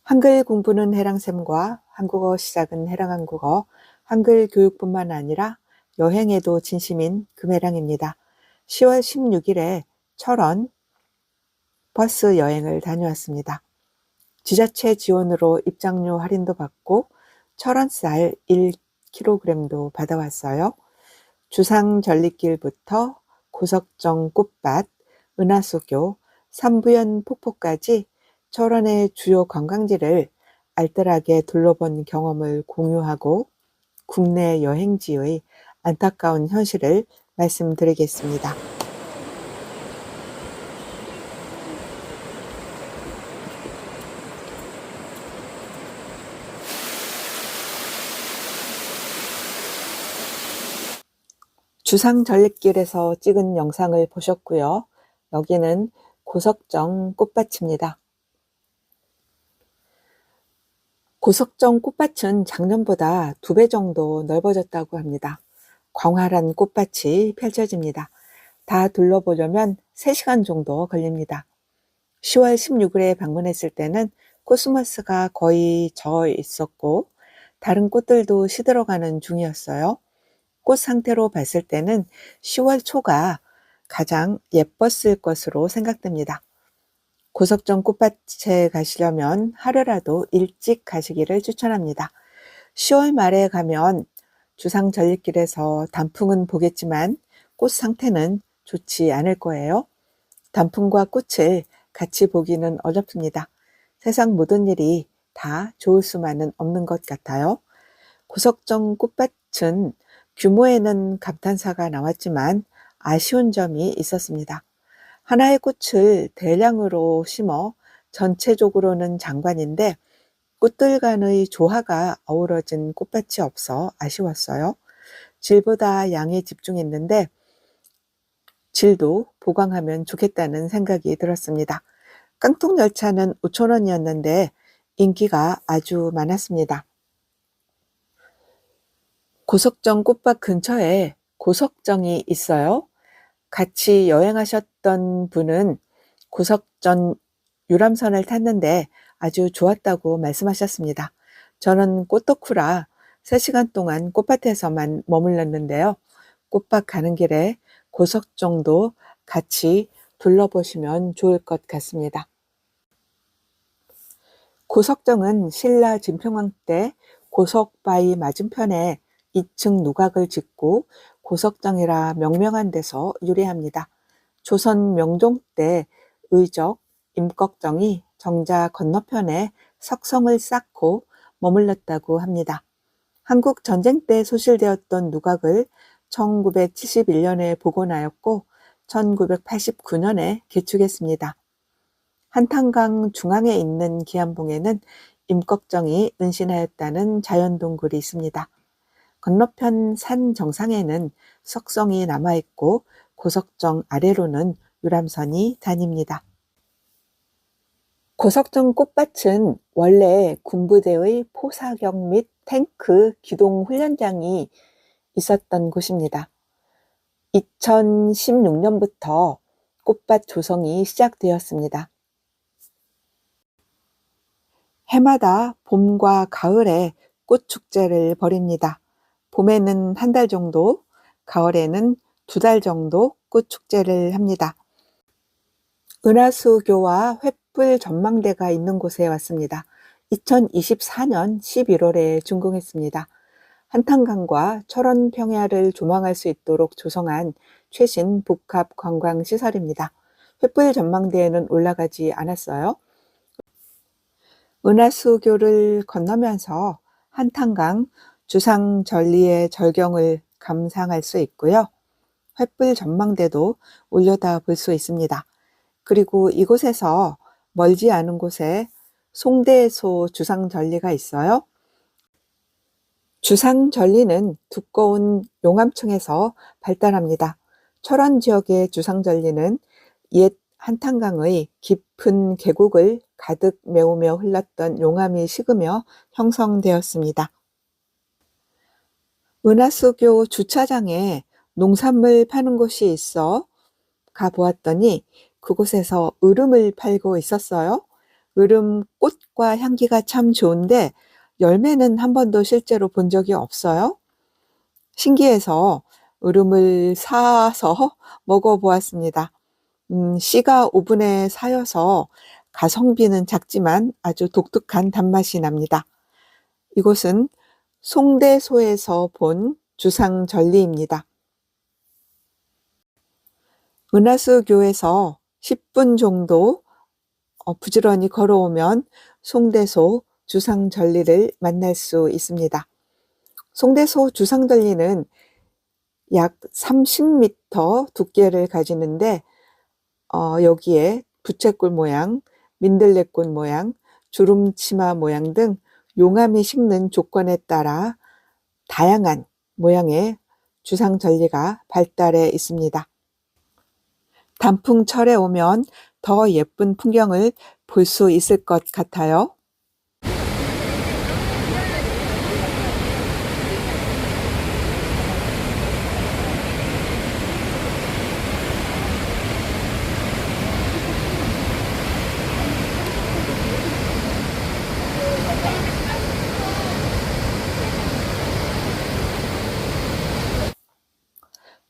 한글 공부는 해랑쌤과 한국어 시작은 해랑한국어, 한글 교육뿐만 아니라 여행에도 진심인 금해랑입니다. 10월 16일에 철원 버스 여행을 다녀왔습니다. 지자체 지원으로 입장료 할인도 받고 철원쌀 1kg도 받아왔어요. 주상 전리길부터 고석정 꽃밭, 은하수교, 삼부연 폭포까지 철원의 주요 관광지를 알뜰하게 둘러본 경험을 공유하고 국내 여행지의 안타까운 현실을 말씀드리겠습니다. 주상 전리길에서 찍은 영상을 보셨고요. 여기는 고석정 꽃밭입니다. 고석정 꽃밭은 작년보다 2배 정도 넓어졌다고 합니다. 광활한 꽃밭이 펼쳐집니다. 다 둘러보려면 3시간 정도 걸립니다. 10월 16일에 방문했을 때는 코스모스가 거의 져 있었고 다른 꽃들도 시들어가는 중이었어요. 꽃 상태로 봤을 때는 10월 초가 가장 예뻤을 것으로 생각됩니다. 고석정 꽃밭에 가시려면 하루라도 일찍 가시기를 추천합니다. 10월 말에 가면 주상 전리길에서 단풍은 보겠지만 꽃 상태는 좋지 않을 거예요. 단풍과 꽃을 같이 보기는 어렵습니다. 세상 모든 일이 다 좋을 수만은 없는 것 같아요. 고석정 꽃밭은 규모에는 감탄사가 나왔지만 아쉬운 점이 있었습니다. 하나의 꽃을 대량으로 심어 전체적으로는 장관인데 꽃들 간의 조화가 어우러진 꽃밭이 없어 아쉬웠어요. 질보다 양에 집중했는데 질도 보강하면 좋겠다는 생각이 들었습니다. 깡통열차는 5,000원이었는데 인기가 아주 많았습니다. 고석정 꽃밭 근처에 고석정이 있어요. 같이 여행하셨던 분은 고석정 유람선을 탔는데 아주 좋았다고 말씀하셨습니다. 저는 꽃덕후라 3시간 동안 꽃밭에서만 머물렀는데요. 꽃밭 가는 길에 고석정도 같이 둘러보시면 좋을 것 같습니다. 고석정은 신라 진평왕 때 고석바위 맞은편에 2층 누각을 짓고 고석정이라 명명한 데서 유래합니다. 조선 명종 때 의적 임꺽정이 정자 건너편에 석성을 쌓고 머물렀다고 합니다. 한국 전쟁 때 소실되었던 누각을 1971년에 복원하였고 1989년에 개축했습니다. 한탄강 중앙에 있는 기암봉에는 임꺽정이 은신하였다는 자연동굴이 있습니다. 건너편 산 정상에는 석성이 남아있고 고석정 아래로는 유람선이 다닙니다. 고석정 꽃밭은 원래 군부대의 포사격 및 탱크 기동 훈련장이 있었던 곳입니다. 2016년부터 꽃밭 조성이 시작되었습니다. 해마다 봄과 가을에 꽃축제를 벌입니다. 봄에는 1달 정도, 가을에는 2달 정도 꽃축제를 합니다. 은하수교와 횃불 전망대가 있는 곳에 왔습니다. 2024년 11월에 준공했습니다. 한탄강과 철원 평야를 조망할 수 있도록 조성한 최신 복합 관광시설입니다. 횃불 전망대에는 올라가지 않았어요. 은하수교를 건너면서 한탄강 주상 전리의 절경을 감상할 수 있고요. 횃불 전망대도 올려다 볼 수 있습니다. 그리고 이곳에서 멀지 않은 곳에 송대소 주상전리가 있어요. 주상전리는 두꺼운 용암층에서 발달합니다. 철원 지역의 주상전리는 옛 한탄강의 깊은 계곡을 가득 메우며 흘렀던 용암이 식으며 형성되었습니다. 은하수교 주차장에 농산물 파는 곳이 있어 가보았더니 그곳에서 으름을 팔고 있었어요. 으름 색과 향기가 참 좋은데 열매는 한 번도 실제로 본 적이 없어요. 신기해서 으름을 사서 먹어보았습니다. 씨가 오븐에 사여서 가성비는 작지만 아주 독특한 단맛이 납니다. 이곳은 송대소에서 본 주상절리입니다. 은하수교에서 10분 정도 부지런히 걸어오면 송대소 주상절리를 만날 수 있습니다. 송대소 주상절리는 약 30m 두께를 가지는데 여기에 부채꼴 모양, 민들레꽃 모양, 주름치마 모양 등 용암이 식는 조건에 따라 다양한 모양의 주상절리가 발달해 있습니다. 단풍철에 오면 더 예쁜 풍경을 볼 수 있을 것 같아요.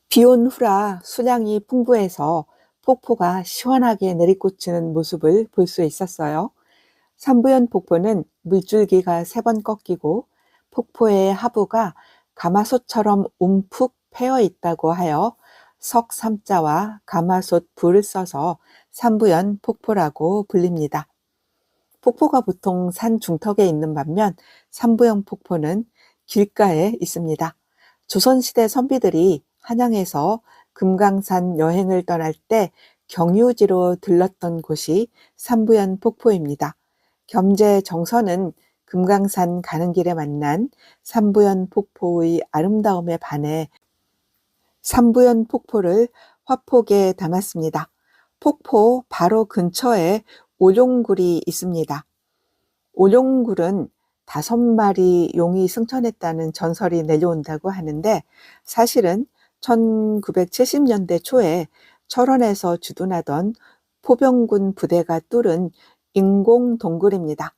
비 온 후라 수량이 풍부해서 폭포가 시원하게 내리꽂히는 모습을 볼 수 있었어요. 삼부연 폭포는 물줄기가 3번 꺾이고 폭포의 하부가 가마솥처럼 움푹 패여 있다고 하여 석삼자와 가마솥 불을 써서 삼부연 폭포라고 불립니다. 폭포가 보통 산 중턱에 있는 반면 삼부연 폭포는 길가에 있습니다. 조선시대 선비들이 한양에서 금강산 여행을 떠날 때 경유지로 들렀던 곳이 삼부연 폭포입니다. 겸재 정선은 금강산 가는 길에 만난 삼부연 폭포의 아름다움에 반해 삼부연 폭포를 화폭에 담았습니다. 폭포 바로 근처에 오룡굴이 있습니다. 오룡굴은 5마리 용이 승천했다는 전설이 내려온다고 하는데 사실은 1970년대 초에 철원에서 주둔하던 포병군 부대가 뚫은 인공 동굴입니다.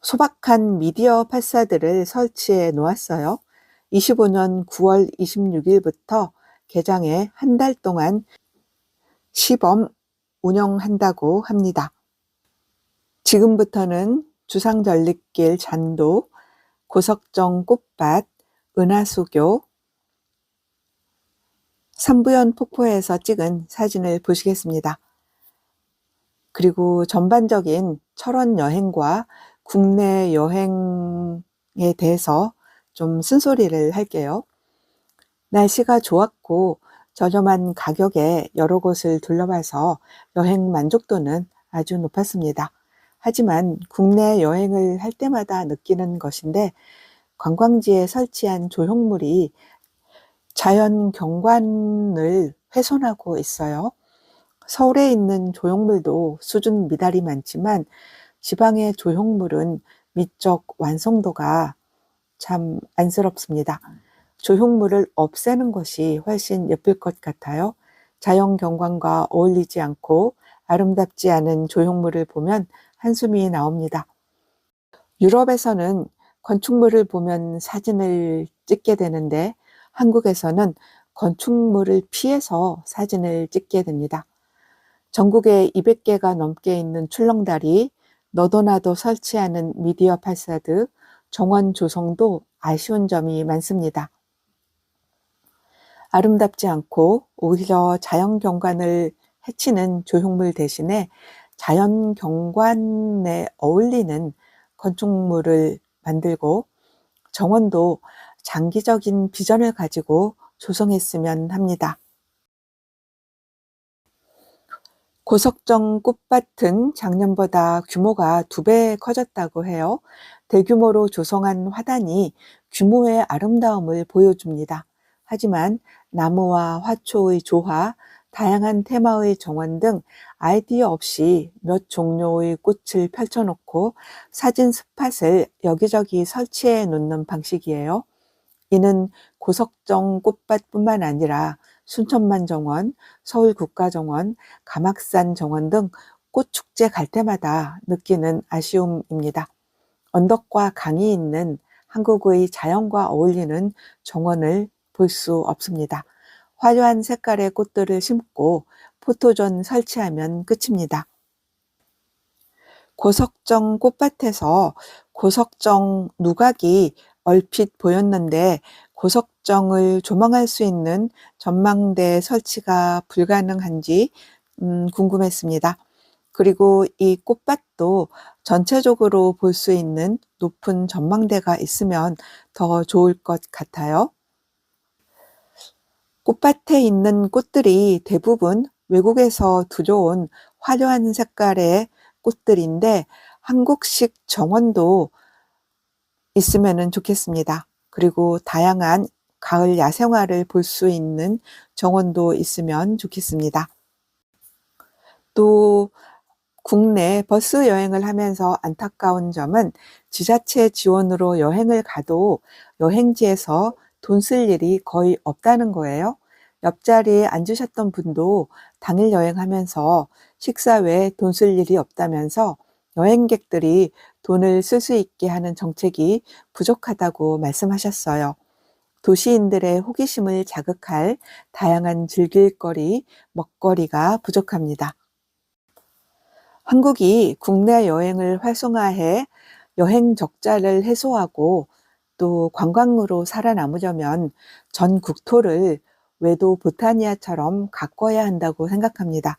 소박한 미디어 발사들을 설치해 놓았어요. 25년 9월 26일부터 개장해 한 달 동안 시범 운영한다고 합니다. 지금부터는 주상절리길 잔도, 고석정 꽃밭, 은하수교, 삼부연 폭포에서 찍은 사진을 보시겠습니다. 그리고 전반적인 철원 여행과 국내 여행에 대해서 좀 쓴소리를 할게요. 날씨가 좋았고 저렴한 가격에 여러 곳을 둘러봐서 여행 만족도는 아주 높았습니다. 하지만 국내 여행을 할 때마다 느끼는 것인데 관광지에 설치한 조형물이 자연 경관을 훼손하고 있어요. 서울에 있는 조형물도 수준 미달이 많지만 지방의 조형물은 미적 완성도가 참 안쓰럽습니다. 조형물을 없애는 것이 훨씬 예쁠 것 같아요. 자연 경관과 어울리지 않고 아름답지 않은 조형물을 보면 한숨이 나옵니다. 유럽에서는 건축물을 보면 사진을 찍게 되는데 한국에서는 건축물을 피해서 사진을 찍게 됩니다. 전국에 200개가 넘게 있는 출렁다리, 너도나도 설치하는 미디어 팔사드, 정원 조성도 아쉬운 점이 많습니다. 아름답지 않고 오히려 자연 경관을 해치는 조형물 대신에 자연 경관에 어울리는 건축물을 만들고 정원도 장기적인 비전을 가지고 조성했으면 합니다. 고석정 꽃밭은 작년보다 규모가 2배 커졌다고 해요. 대규모로 조성한 화단이 규모의 아름다움을 보여줍니다. 하지만 나무와 화초의 조화, 다양한 테마의 정원 등 아이디어 없이 몇 종류의 꽃을 펼쳐놓고 사진 스팟을 여기저기 설치해 놓는 방식이에요. 이는 고석정 꽃밭뿐만 아니라 순천만 정원, 서울국가정원, 가막산 정원 등 꽃축제 갈 때마다 느끼는 아쉬움입니다. 언덕과 강이 있는 한국의 자연과 어울리는 정원을 볼 수 없습니다. 화려한 색깔의 꽃들을 심고 포토존 설치하면 끝입니다. 고석정 꽃밭에서 고석정 누각이 얼핏 보였는데 고석정을 조망할 수 있는 전망대 설치가 불가능한지 궁금했습니다. 그리고 이 꽃밭도 전체적으로 볼 수 있는 높은 전망대가 있으면 더 좋을 것 같아요. 꽃밭에 있는 꽃들이 대부분 외국에서 들여온 화려한 색깔의 꽃들인데 한국식 정원도 있으면 좋겠습니다. 그리고 다양한 가을 야생화를 볼 수 있는 정원도 있으면 좋겠습니다. 또 국내 버스 여행을 하면서 안타까운 점은 지자체 지원으로 여행을 가도 여행지에서 돈 쓸 일이 거의 없다는 거예요. 옆자리에 앉으셨던 분도 당일 여행하면서 식사 외에 돈 쓸 일이 없다면서 여행객들이 돈을 쓸 수 있게 하는 정책이 부족하다고 말씀하셨어요. 도시인들의 호기심을 자극할 다양한 즐길거리, 먹거리가 부족합니다. 한국이 국내 여행을 활성화해 여행 적자를 해소하고 또 관광으로 살아남으려면 전 국토를 외도 보타니아처럼 가꿔야 한다고 생각합니다.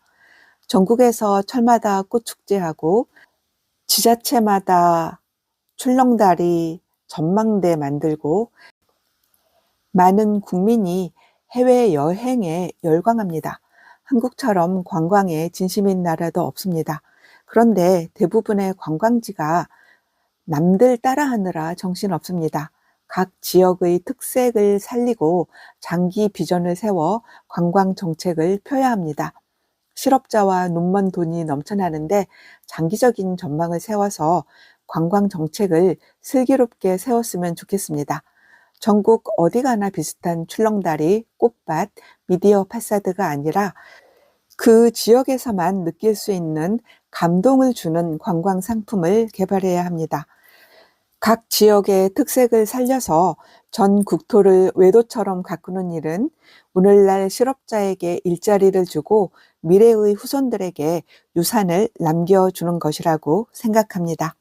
전국에서 철마다 꽃축제하고 지자체마다 출렁다리, 전망대 만들고 많은 국민이 해외여행에 열광합니다. 한국처럼 관광에 진심인 나라도 없습니다. 그런데 대부분의 관광지가 남들 따라하느라 정신없습니다. 각 지역의 특색을 살리고 장기 비전을 세워 관광 정책을 펴야 합니다. 실업자와 눈먼 돈이 넘쳐나는데 장기적인 전망을 세워서 관광 정책을 슬기롭게 세웠으면 좋겠습니다. 전국 어디 가나 비슷한 출렁다리, 꽃밭, 미디어 파사드가 아니라 그 지역에서만 느낄 수 있는 감동을 주는 관광 상품을 개발해야 합니다. 각 지역의 특색을 살려서 전 국토를 외도처럼 가꾸는 일은 오늘날 실업자에게 일자리를 주고 미래의 후손들에게 유산을 남겨주는 것이라고 생각합니다.